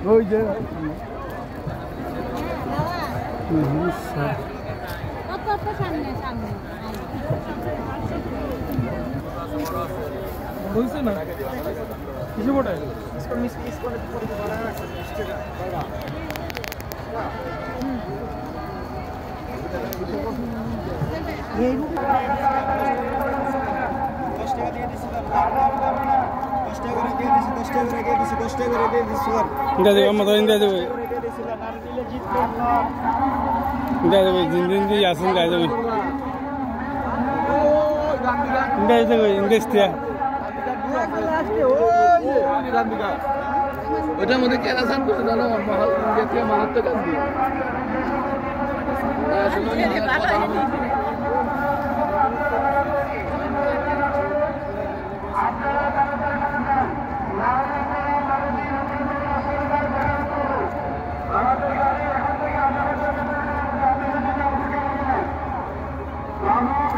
ওই যে হয়েছে না কিছু বটে ওটার মধ্যে কেরাসান করছে দাদা মারাত্মক গান্ধী Vamos